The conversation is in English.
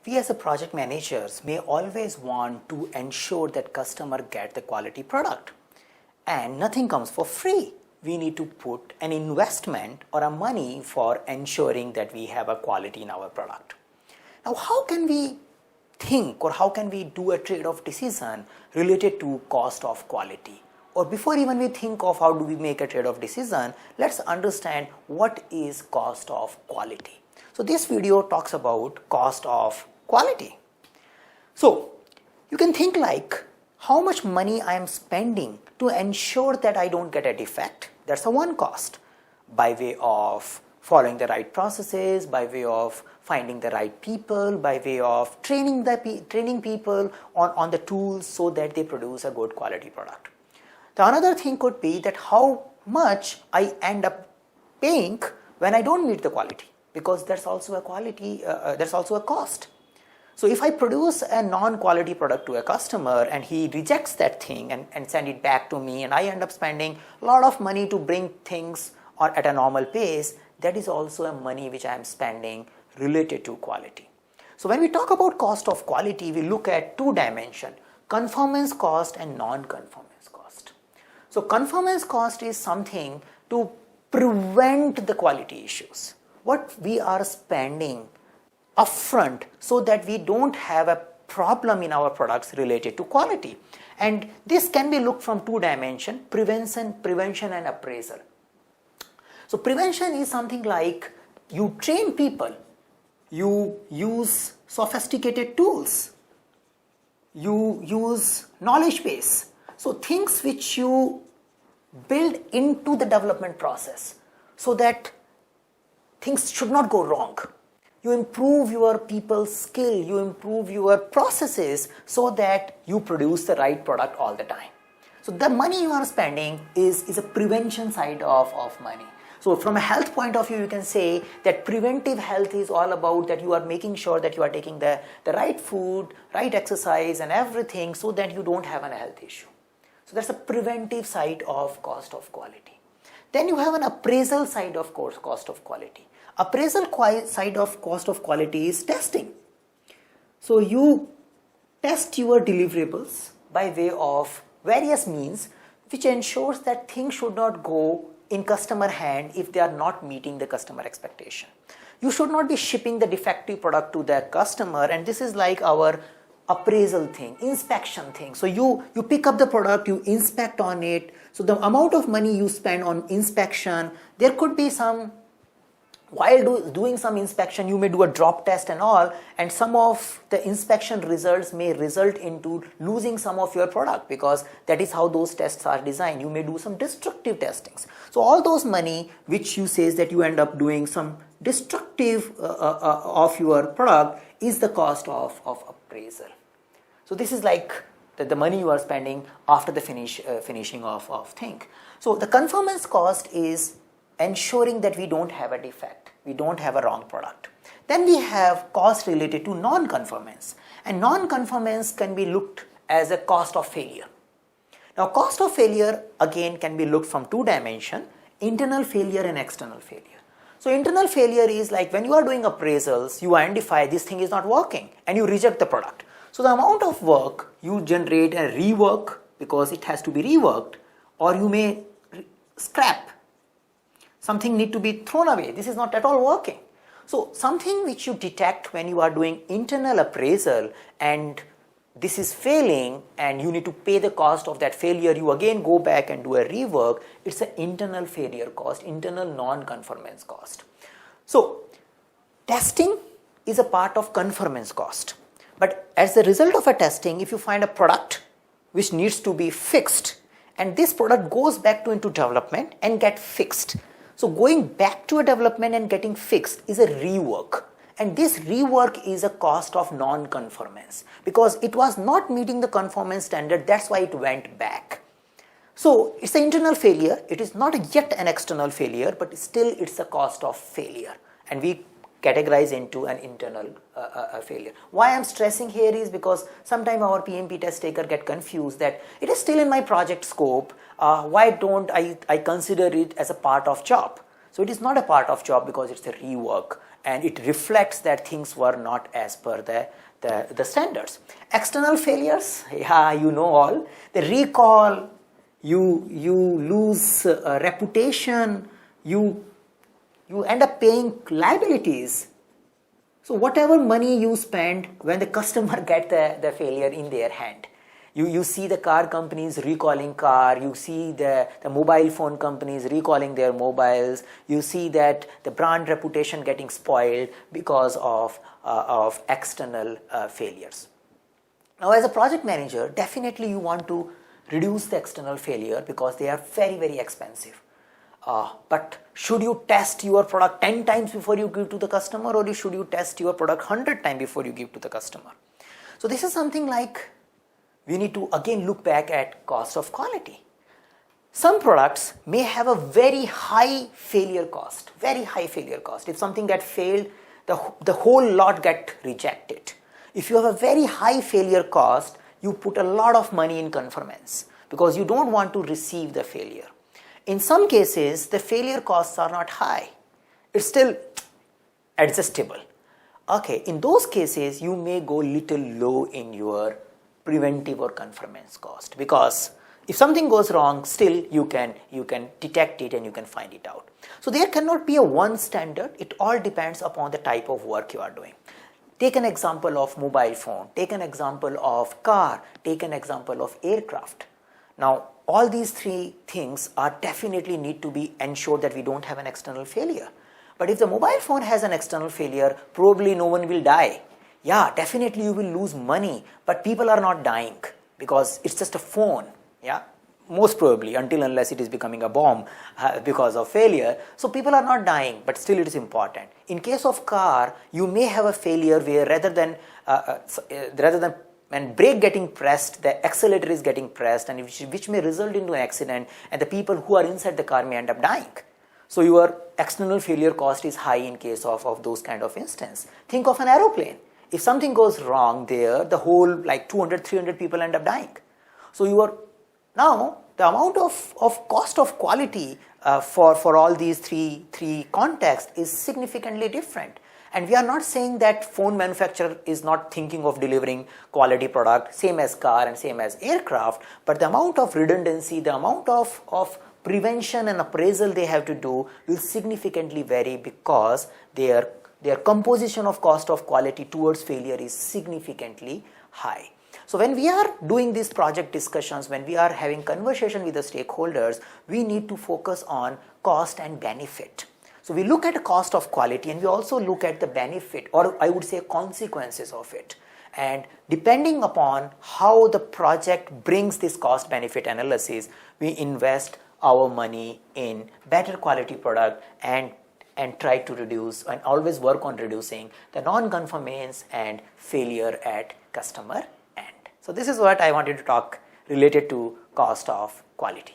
We as a project managers may always want to ensure that customer get the quality product, and nothing comes for free. We need to put an investment or a money for ensuring that we have a quality in our product. Now, how can we think or how can we do a trade-off decision related to cost of quality? Or before even we think of how do we make a trade-off decision, let's understand what is cost of quality. So this video talks about cost of quality. So you can think like how much money I am spending to ensure that I don't get a defect. That's a one cost, by way of following the right processes, by way of finding the right people, by way of training people on the tools so that they produce a good quality product. The another thing could be that how much I end up paying when I don't meet the quality, because that's also a quality, that's also a cost. So if I produce a non-quality product to a customer and he rejects that thing and send it back to me, and I end up spending a lot of money to bring things at a normal pace, that is also a money which I am spending related to quality. So when we talk about cost of quality, we look at two dimensions: conformance cost and non-conformance cost. So conformance cost is something to prevent the quality issues. What we are spending upfront so that we don't have a problem in our products related to quality. And this can be looked from two dimensions: prevention and appraisal. So prevention is something like you train people, you use sophisticated tools, you use knowledge base. So things which you build into the development process so that things should not go wrong. You improve your people's skill, you improve your processes so that you produce the right product all the time. So the money you are spending is a prevention side of money. So from a health point of view, you can say that preventive health is all about that you are making sure that you are taking the right food, right exercise and everything so that you don't have a health issue. So that's a preventive side of cost of quality. Then you have an appraisal side of cost of quality. Appraisal side of cost of quality is testing. So you test your deliverables by way of various means which ensures that things should not go in customer hand if they are not meeting the customer expectation. You should not be shipping the defective product to the customer, and this is like our appraisal thing, inspection thing. So you pick up the product, you inspect on it. So the amount of money you spend on inspection, there could be some, while doing some inspection, you may do a drop test and all, and some of the inspection results may result into losing some of your product, because that is how those tests are designed. You may do some destructive testings. So all those money which you says that you end up doing some destructive of your product is the cost of appraisal. So this is like the money you are spending after the finishing of thing. So the conformance cost is ensuring that we don't have a defect, we don't have a wrong product. Then we have cost related to non-conformance, and non-conformance can be looked as a cost of failure. Now cost of failure again can be looked from two dimensions: internal failure and external failure. So internal failure is like when you are doing appraisals, you identify this thing is not working and you reject the product. So the amount of work you generate a rework because it has to be reworked, or you may scrap. Something need to be thrown away. This is not at all working. So something which you detect when you are doing internal appraisal and this is failing and you need to pay the cost of that failure, you again go back and do a rework. It's an internal failure cost, internal non-conformance cost. So testing is a part of conformance cost. But as a result of a testing, if you find a product which needs to be fixed and this product goes back into development and get fixed. So going back to a development and getting fixed is a rework, and this rework is a cost of non-conformance because it was not meeting the conformance standard, that's why it went back. So it's an internal failure, it is not yet an external failure, but still it's a cost of failure, and we categorize into an internal failure. Why I'm stressing here is because sometimes our PMP test taker get confused that it is still in my project scope, why don't I consider it as a part of job? So it is not a part of job because it's a rework, and it reflects that things were not as per the standards. External failures, yeah, you know all. The recall, you lose reputation, you end up paying liabilities. So whatever money you spend, when the customer get the failure in their hand, you see the car companies recalling car, you see the mobile phone companies recalling their mobiles, you see that the brand reputation getting spoiled because of external failures. Now as a project manager, definitely you want to reduce the external failure because they are very, very expensive. But should you test your product 10 times before you give to the customer, or should you test your product 100 times before you give to the customer? So this is something like we need to again look back at cost of quality. Some products may have a very high failure cost, very high failure cost. If something that failed, the whole lot get rejected. If you have a very high failure cost, you put a lot of money in conformance because you don't want to receive the failure. In some cases, the failure costs are not high. It's still adjustable. Okay, in those cases, you may go little low in your preventive or conformance cost, because if something goes wrong, still you can detect it and you can find it out. So there cannot be a one standard. It all depends upon the type of work you are doing. Take an example of mobile phone, take an example of car, take an example of aircraft. Now, all these three things are definitely need to be ensured that we don't have an external failure. But if the mobile phone has an external failure, probably no one will die. Yeah, definitely you will lose money, but people are not dying because it's just a phone. Yeah, most probably, until unless it is becoming a bomb because of failure. So people are not dying, but still it is important. In case of car, you may have a failure where rather than when brake getting pressed, the accelerator is getting pressed, and which may result into an accident, and the people who are inside the car may end up dying. So your external failure cost is high in case of those kind of instance. Think of an aeroplane. If something goes wrong there, the whole like 200, 300 people end up dying. So now the amount of cost of quality for all these three contexts is significantly different. And we are not saying that phone manufacturer is not thinking of delivering quality product, same as car and same as aircraft, but the amount of redundancy, the amount of prevention and appraisal they have to do will significantly vary because their composition of cost of quality towards failure is significantly high. So when we are doing these project discussions, when we are having conversation with the stakeholders, we need to focus on cost and benefit. So we look at the cost of quality and we also look at the benefit, or I would say consequences of it. And depending upon how the project brings this cost benefit analysis, we invest our money in better quality product and try to reduce and always work on reducing the non-conformance and failure at customer end. So this is what I wanted to talk related to cost of quality.